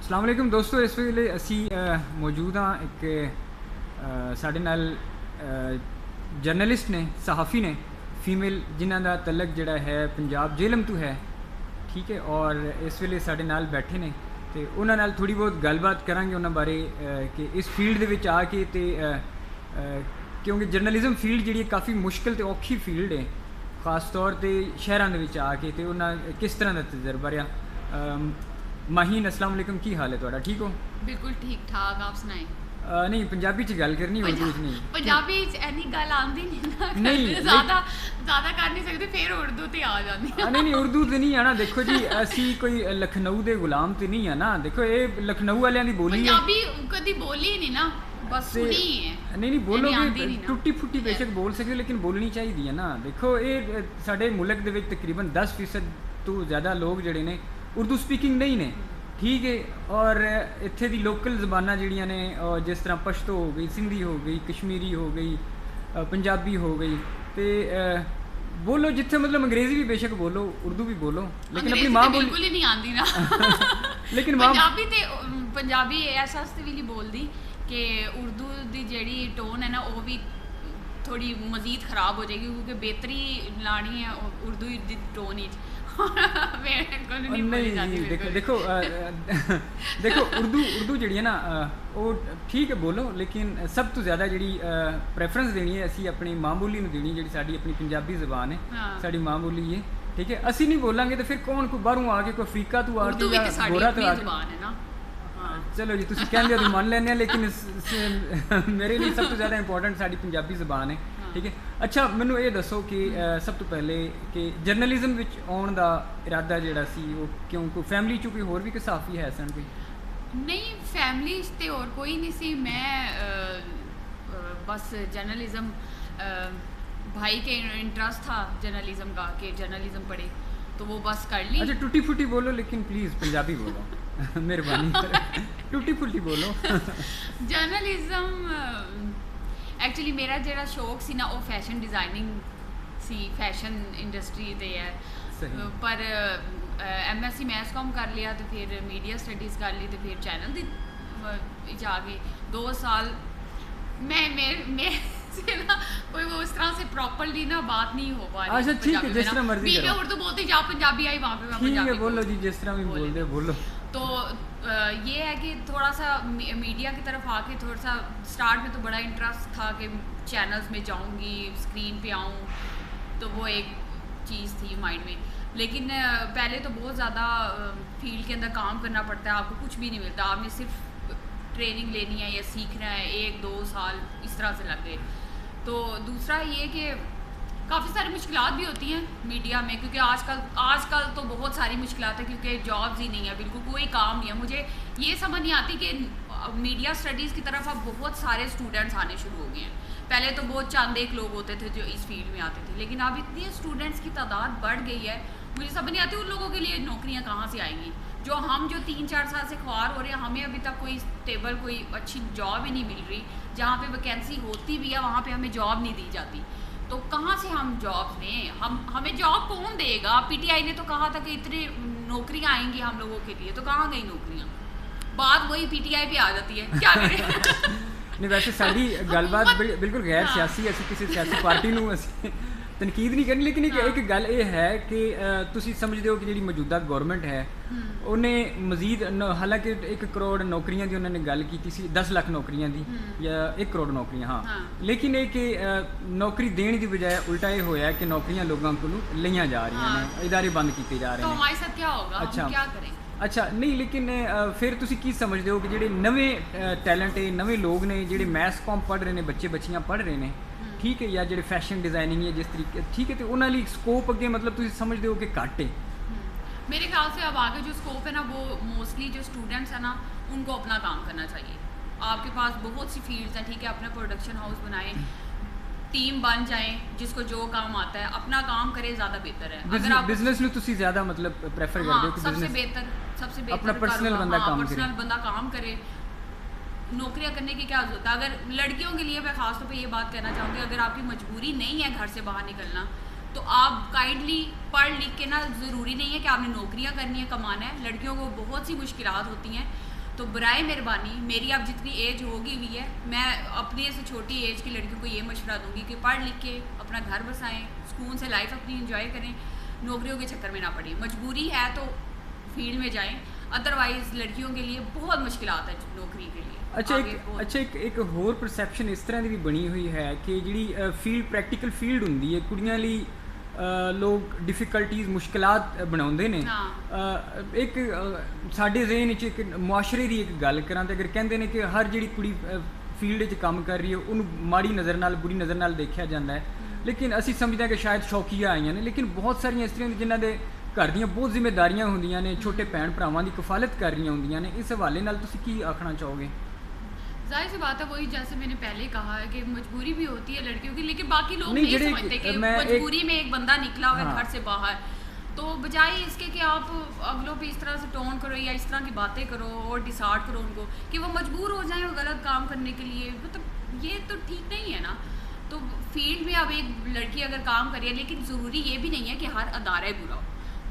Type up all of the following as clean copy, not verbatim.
अस्सलाम वालेकुम दोस्तों, इस ਵੇਲੇ ਅਸੀਂ ਮੌਜੂਦ ਹਾਂ ਇੱਕ ਸਾਡੇ ਨਾਲ ਜਰਨਲਿਸਟ ਨੇ, ਸਹਾਫੀ ਨੇ, ਫੀਮੇਲ, ਜਿਨ੍ਹਾਂ ਦਾ ਤਲਕ ਜਿਹੜਾ ਹੈ ਪੰਜਾਬ ਜੇਲਮ ਤੋਂ ਹੈ, ਠੀਕ ਹੈ। ਔਰ ਇਸ ਵੇਲੇ ਸਾਡੇ ਨਾਲ ਬੈਠੇ ਨੇ ਤੇ ਉਹਨਾਂ ਨਾਲ ਥੋੜੀ ਬਹੁਤ ਗੱਲਬਾਤ ਕਰਾਂਗੇ ਉਹਨਾਂ ਬਾਰੇ ਕਿ ਇਸ ਫੀਲਡ ਦੇ ਵਿੱਚ ਆ ਕੇ ਤੇ ਕਿਉਂਕਿ ਜਰਨਲਿਜ਼ਮ ਫੀਲਡ ਜਿਹੜੀ ਕਾਫੀ ਮੁਸ਼ਕਿਲ ਤੇ ਔਖੀ ਫੀਲਡ ਹੈ, ਖਾਸ ਤੌਰ ਤੇ ਸ਼ਹਿਰਾਂ ਦੇ ਵਿੱਚ ਆ ਕੇ, ਤੇ ਉਹਨਾਂ ਕਿਸ ਤਰ੍ਹਾਂ ਦਾ ਤਜਰਬਾ ਰਿਹਾ। माहीन अस्सलाम वालेकुम, की हाल है ਤੁਹਾਡਾ? ठीक हो? बिल्कुल ठीक ठाक, आप सुनाएं। नहीं पंजाबी च गल करनी, उर्दू च नहीं। पंजाबी च इन्नी गल आंदी नहीं, ज़्यादा कर नहीं सकते, फिर उर्दू ते आ जांदी। नहीं उर्दू ते नहीं आना। देखो जी, असी कोई लखनऊ दे गुलाम ते नहीं है ना। देखो ये लखनऊ वालियां दी बोली है, पंजाबी कदी बोली नहीं ना, बस सुनी है। नहीं बोलोगे, टुट्टी फुट्टी बेशक बोल सकते, लेकिन बोलनी चाहिए है ना। देखो ये साडे मुल्क दे विच तकरीबन 10% तो ज़्यादा लोग जिहड़े ने उर्दू स्पीकिंग नहीं ने, ठीक है। और इत्थे दी लोकल ज़बानां जिहड़ियां ने, और जिस तरह पश्तो हो गई, सिंधी हो गई, कश्मीरी हो गई, पंजाबी हो गई, तो बोलो जिथे मतलब अंग्रेज़ी भी बेशक बोलो, उर्दू भी बोलो, लेकिन अपनी माँ बोली बिल्कुल ही नहीं आंदी ना। लेकिन पंजाबी इस वास्ते भी नहीं बोलदी कि उर्दू दी जेहड़ी टोन है ना, वो भी थोड़ी मज़ीद ख़राब हो जाएगी, क्योंकि बेहतरी लानी है उर्दू दी टोन ही। नहीं देखो देखो उर्दू जी है ना, वो ठीक है बोलो, लेकिन सब तो ज़्यादा जी प्रेफरेंस देनी है असी अपनी माँ बोली में देनी, जी साड़ी अपनी पंजाबी ज़बान है, साड़ी माँ बोली है, ठीक है। असी नहीं बोलांगे तो फिर कौन कोई बाहरों आके कोई अफ्रीका तो आके या गोरा तो आके, चलो जी तुसी कहंदे हो मान लेने, लेकिन मेरे लिए सब तो ज़्यादा इंपॉर्टेंट साड़ी पंजाबी ज़बान है, ठीक है। अच्छा मैनू ये दसो कि सब तो पहले कि जर्नलिज्म विच आउण दा इरादा जिहड़ा सी वो क्यों, कोई फैमिली चों कोई होर भी कोई साफी है सन कोई? नहीं, फैमिली ते और कोई नहीं सी। मैं बस जर्नलिज्म, भाई के इंटरेस्ट था जर्नलिज्म का कि जर्नलिज्म पढ़े, तो वो बस कर ली। अच्छा टूटी फूटी बोलो, लेकिन प्लीज़ पंजाबी बोलो मेहरबानी टूटी फूटी बोलो। जर्नलिज्म एक्चुअली मेरा जो शौक सी ना, वो फैशन डिज़ाइनिंग सी, फैशन इंडस्ट्री ते है। पर MSc मैथ्स कॉम कर लिया, तो फिर मीडिया स्टडीज़ कर ली, तो फिर चैनल दी जाके 2 साल मैं से ना कोई वो इस तरह से प्रॉपर्ली ना बात नहीं हो पा रही। अच्छा ठीक है, जिस तरह मर्जी करो। उर्दू बोलती जहाँ पंजाबी आई वहाँ पे मैं पंजाबी बोलो जी, जिस तरह भी बोल दे बोलो। तो ये है कि थोड़ा सा मीडिया की तरफ आके थोड़ा सा स्टार्ट में तो बड़ा इंटरेस्ट था कि चैनल्स में जाऊंगी, स्क्रीन पे आऊँ, तो वो एक चीज़ थी माइंड में। लेकिन पहले तो बहुत ज़्यादा फील्ड के अंदर काम करना पड़ता है, आपको कुछ भी नहीं मिलता, आपने सिर्फ ट्रेनिंग लेनी है या सीखना है, 1-2 साल इस तरह से लग गए। तो दूसरा ये कि काफ़ी सारी मुश्किलात भी होती हैं मीडिया में, क्योंकि आजकल तो बहुत सारी मुश्किलात है, क्योंकि जॉब्स ही नहीं है, बिल्कुल कोई काम नहीं है। मुझे ये समझ नहीं आती कि मीडिया स्टडीज़ की तरफ अब बहुत सारे स्टूडेंट्स आने शुरू हो गए हैं। पहले तो बहुत चंद एक लोग होते थे जो इस फील्ड में आते थे, लेकिन अब इतने स्टूडेंट्स की तादाद बढ़ गई है, मुझे समझ नहीं आती उन लोगों के लिए नौकरियाँ कहाँ से आएंगी। जो 3-4 साल से ख्वार हो रहे हैं, हमें अभी तक कोई स्टेबल, कोई अच्छी जॉब ही नहीं मिल रही। जहाँ पे वैकेंसी होती भी है वहाँ पे हमें जॉब नहीं दी जाती, तो कहाँ से हम जॉब्स लें? हमें जॉब कौन देगा? PTI ने तो कहा था कि इतनी नौकरियाँ आएंगी हम लोगों के लिए, तो कहाँ गई नौकरियाँ? बात वही PTI पे आ जाती है, क्या करें? नहीं वैसे साड़ी गलबात बिल्कुल गैर सियासी, असी किसी सियासी पार्टी नूं असी तनकीद नहीं करनी, लेकिन एक गल ये है कि तुसी समझते हो कि जी मौजूदा गौरमेंट है उन्हें मजीद, हालांकि 1 करोड़ नौकरियां की उन्होंने गल की सी, 10 लाख नौकरियां दी या 1 करोड़ नौकरियां, हाँ। लेकिन ये कि नौकरी देने की बजाय उल्टा ये होया कि नौकरियां लोगों को लिया जा रही हैं, इदारे बंद किए जा रहे हैं। तो हमारे साथ क्या होगा? अच्छा, हम क्या करें? अच्छा नहीं, लेकिन फिर तुसी की समझते हो कि ਜਿਹੜੇ नवे टैलेंट है, नवे लोग ने ਜਿਹੜੇ मैथ्स कॉम पढ़ रहे हैं, बच्चे बच्चियां पढ़ रहे हैं, ठीक है, या ਜਿਹੜੇ फैशन डिज़ाइनिंग है जिस तरीके, ठीक है, तो उन्होंने लिए स्कोप अगे मतलब तुसी समझते हो कि घट है? मेरे ख्याल से अब आगे जो स्कोप है ना, वो मोस्टली जो स्टूडेंट्स हैं ना, उनको अपना काम करना चाहिए। आपके पास बहुत सी फील्ड्स हैं, ठीक है, अपना प्रोडक्शन हाउस बनाएं, टीम बन जाए, जिसको जो काम आता है अपना काम करे, ज़्यादा बेहतर है। अगर आप बिजनेस में तुसी ज़्यादा मतलब प्रेफर करते हो कि सबसे बेहतर अपना पर्सनल बंदा काम करे, नौकरियां करने की क्या जरूरत है? अगर लड़कियों के लिए मैं खास तौर पे ये बात कहना चाहूँगी, अगर आपकी मजबूरी नहीं है घर से बाहर निकलना, तो आप काइंडली पढ़ लिख के ना, ज़रूरी नहीं है कि आपने नौकरियां करनी है, कमाना है। लड़कियों को बहुत सी मुश्किलात होती हैं, तो बराए मेहरबानी, मेरी अब जितनी एज होगी हुई है, मैं अपने से छोटी एज की लड़कियों को ये मशवरा दूंगी कि पढ़ लिख के अपना घर बसाएं, सुकून से लाइफ अपनी इंजॉय करें, नौकरियों के चक्कर में ना पड़े। मजबूरी है तो फील्ड में जाएं, अदरवाइज लड़कियों के लिए बहुत मुश्किलात है नौकरी के लिए। एक होर परसैप्शन इस तरह की भी बनी हुई है कि जी फील्ड प्रैक्टिकल फील्ड होंगी है कुड़ियां लई लोग डिफिकल्टीज मुश्किलात बनाते हैं। एक साढ़े ज़हन च एक मुआशरे की एक गल करा तो अगर कहते हैं कि हर जी कुड़ी फील्ड च काम कर रही है उन्होंने माड़ी नज़र नाल बुरी नज़र नाल देखा जाता है, लेकिन असी समझते हैं कि शायद शौकीया आईयां ने, लेकिन बहुत सारिया इस्त्रियां जिन्हों के घर दियां बहुत जिम्मेदारियां होंदियां ने, छोटे भैन भरावां की कफालत कर रही होंदियां ने, इस हवाले नाल तुसीं की आखना चाहोगे? जाहिर सी बात है, वही जैसे मैंने पहले कहा है कि मजबूरी भी होती है लड़कियों की, लेकिन बाकी लोग नहीं समझते कि मजबूरी में एक बंदा निकला हुआ है घर से बाहर, तो बजाय इसके कि आप अगलों पे इस तरह से टोन करो या इस तरह की बातें करो और डिसार्ड करो उनको कि वो मजबूर हो जाएं गलत काम करने के लिए, मतलब ये तो ठीक नहीं है ना। तो फील्ड में अब एक लड़की अगर काम कर रही है, लेकिन ज़रूरी ये भी नहीं है कि हर अदारा बुरा हो,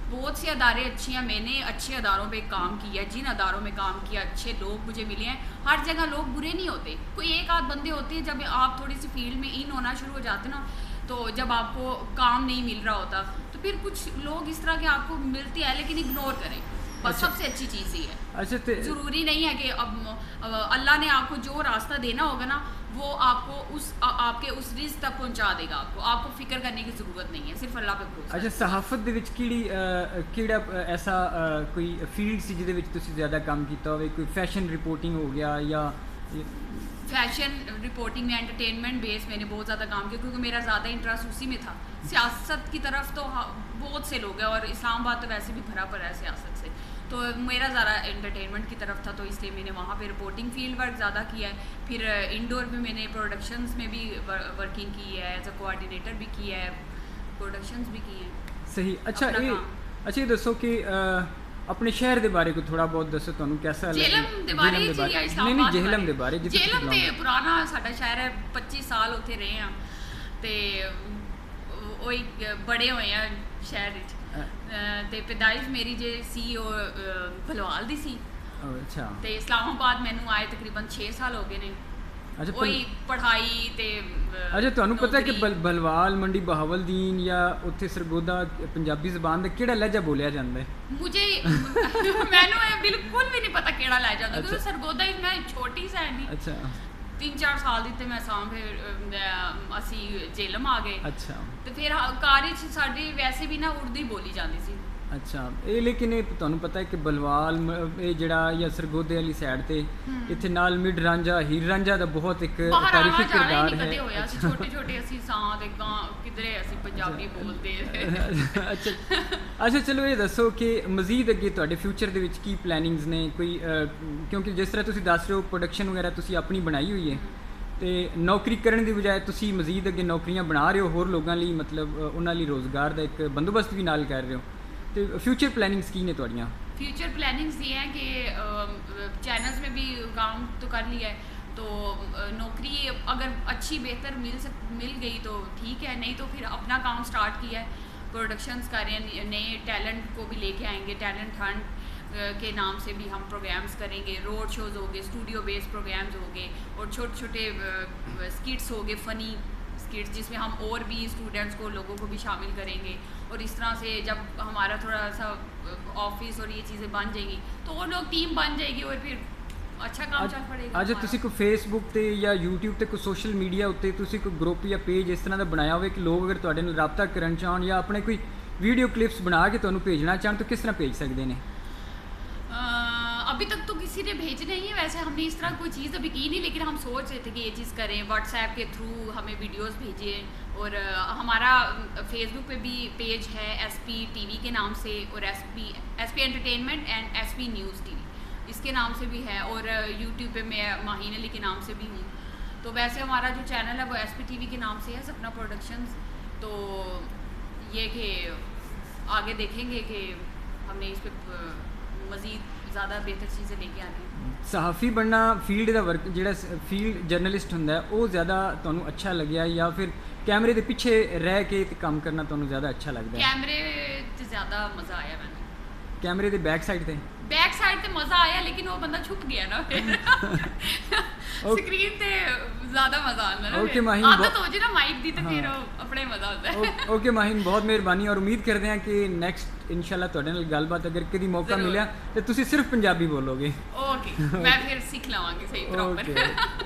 बहुत से अदारे अच्छे हैं, मैंने अच्छे अदारों पे काम किया, जिन अदारों में काम किया अच्छे लोग मुझे मिले हैं, हर जगह लोग बुरे नहीं होते, कोई एक आध बंदे होते हैं जब आप थोड़ी सी फील्ड में इन होना शुरू हो जाते ना, तो जब आपको काम नहीं मिल रहा होता तो फिर कुछ लोग इस तरह के आपको मिलते हैं, लेकिन इग्नोर करें बस। सबसे अच्छी चीज़ ये है। ज़रूरी नहीं है कि अब अल्लाह ने आपको जो रास्ता देना होगा ना वो आपको आपके उस रिस्क तक पहुंचा देगा, आपको फिक्र करने की ज़रूरत नहीं है, सिर्फ अल्लाह पे भरोसा। अच्छा, सहाफत दे विच किहड़ा ऐसा कोई फील्ड सी जिहदे विच तुसीं ज़्यादा काम कीता होवे? कोई फैशन रिपोर्टिंग हो गया या फैशन रिपोर्टिंग में एंटरटेनमेंट बेस मैंने बहुत ज़्यादा काम किया, क्योंकि मेरा ज़्यादा इंटरेस्ट उसी में था। सियासत की तरफ तो बहुत से लोग हैं और इस्लामाबाद तो वैसे भी भरा पड़ा है सियासत से, तो मेरा ज़्यादा एंटरटेनमेंट की तरफ था, तो इसलिए मैंने वहाँ पे रिपोर्टिंग फील्ड वर्क ज़्यादा किया है। फिर इंडोर में मैंने प्रोडक्शंस में भी वर्किंग की है, एज अ कोऑर्डिनेटर भी किया है, प्रोडक्शंस भी की है। सही। अच्छा ये दसो कि अपने शहर के बारे को थोड़ा बहुत दसो, तुहानू कैसा लगे? जेहलम दे बारे नहीं जेहलम दे बारे। जेहलम ते पुराना साडा शहर है, 25 साल उत्थे रहे हैं ते ओही बड़े होए हैं शहर विच। ते पैदाइश मेरी जे सी ओ भलवाल दी सी। अच्छा। ते इस्लामाबाद मैनू आए तकरीबन 6 साल हो गए ने। अच्छा, वही पढ़ाई ते अच्छा, तुहानू पता है कि बलवाल मंडी बहावलदीन या उत्थे सरगोदा पंजाबी ज़बान दा केड़ा लहजा बोलिया जांदा है? मुझे मैनू बिल्कुल भी नहीं पता केड़ा लहजा जांदा, क्योंकि सरगोदा मैं छोटी सा नहीं। अच्छा। 3-4 साल दी ते मैं सां फिर असी जेलम आ गए। अच्छा। तो फिर कार च साडी वैसे भी ना उर्दू ही बोली जाती सी। अच्छा, ये लेकिन तुहानू पता है कि बलवाल ये जड़ा या सरगोदे वाली साइड ते इत्थे नाल मिड रांझा हीर रांझा दा बहुत एक तारीखी किरदार है। छोटे-छोटे असी सां ते किधरे असी पंजाबी बोलते। अच्छा चलो ये दसो कि मजीद अगे तुहाडे फ्यूचर दे विच की प्लैनिंग्स ने कोई, क्योंकि जिस तरह तुसीं दस रहे हो प्रोडक्शन वगैरह तुसीं अपनी बनाई हुई है, तो नौकरी करने की बजाय तुसीं मजीद अगे नौकरियां बना रहे हो होर लोगों लई, मतलब उन्हां लई रोज़गार का एक बंदोबस्त भी नाल कर रहे हो, तो फ्यूचर प्लैनिंग्स की ने तुहाड़ियां? फ्यूचर प्लैनिंग्स ये हैं कि चैनल्स में भी काम तो कर लिया है, तो नौकरी अगर अच्छी बेहतर मिल गई तो ठीक है, नहीं तो फिर अपना काम स्टार्ट किया है, प्रोडक्शंस कर रहे हैं, नए टैलेंट को भी लेके आएंगे, टैलेंट हंट के नाम से भी हम प्रोग्राम्स करेंगे, रोड शोज़ होंगे, स्टूडियो बेस्ड प्रोग्राम्स होंगे और छोटे छोटे स्किट्स होंगे, फ़नी स्किट्स जिसमें हम और भी स्टूडेंट्स को लोगों को भी शामिल करेंगे, और इस तरह से जब हमारा थोड़ा सा ऑफिस और ये चीज़ें बन जाएंगी तो वो लोग टीम बन जाएगी और फिर अच्छा काम चल पड़ेगा। अच्छा, तुसी को फेसबुक ते या यूट्यूब ते कोई सोशल मीडिया उत्ते तुसी कोई ग्रुप या पेज इस तरह का बनाया होवे कि लोग अगर तुहाडे नाल राबता करन चाहन या अपने कोई वीडियो क्लिप्स बना के तुहानू भेजना चाहन तो किस तरह भेज सकते हैं? अभी तक तो किसी ने भेजे नहीं है, वैसे हमने इस तरह कोई चीज़ अभी की नहीं, लेकिन हम सोच रहे थे कि ये चीज़ करें, व्हाट्सएप के थ्रू हमें वीडियोस भेजें, और हमारा फेसबुक पे भी पेज है SP TV के नाम से, और SP entertainment and SP news TV इसके नाम से भी है, और यूट्यूब पे मैं माहीन अली के नाम से भी हूँ। तो वैसे हमारा जो चैनल है वो SP TV के नाम से है, सपना प्रोडक्शंस। तो ये कि आगे देखेंगे कि हमने इस पर मज़ीद ज़्यादा बेहतर चीज़ें लेके आनी है। सहाफ़ी बनना फील्ड का वर्क जो फील्ड जर्नलिस्ट होंदा है वो ज़्यादा तुहानू अच्छा लग्या या फिर कैमरे के पीछे रह के काम करना तुहानू ज़्यादा अच्छा लगता है? कैमरे से ज़्यादा मज़ा आया मैंने। कैमरे के बैक साइड थे ਬੈਕ ਸਾਈਡ ਤੇ ਮਜ਼ਾ ਆਇਆ ਲੇਕਿਨ ਉਹ ਬੰਦਾ ਛੁਪ ਗਿਆ ਨਾ ਫਿਰ ਸਕਰੀਨ ਤੇ ਜ਼ਿਆਦਾ ਮਜ਼ਾ ਆਉਂਦਾ ਨਾ Okay, ਮਾਹੀਨ, ਆਦਤ ਹੋ ਜੇ ਨਾ ਮਾਈਕ ਦੀ ਤੇ ਫਿਰ ਉਹ ਆਪਣੇ ਮਜ਼ਾ ਆਉਂਦਾ ਹੈ ਓਕੇ ਮਾਹੀਨ, ਬਹੁਤ ਮਿਹਰਬਾਨੀ ਔਰ ਉਮੀਦ ਕਰਦੇ ਹਾਂ ਕਿ ਨੈਕਸਟ ਇਨਸ਼ਾਅੱਲਾ ਤੁਹਾਡੇ ਨਾਲ ਗੱਲਬਾਤ ਅਗਰ ਕਦੀ ਮੌਕਾ ਜ਼ਰੂਰ। ਮਿਲਿਆ ਤੇ ਤੁਸੀਂ ਸਿਰਫ ਪੰਜਾਬੀ ਬੋਲੋਗੇ। ਓਕੇ ਮੈਂ ਫਿਰ ਸਿੱਖ ਲਵਾਂਗੀ ਸਹੀ ਪ੍ਰੋਪਰ Okay.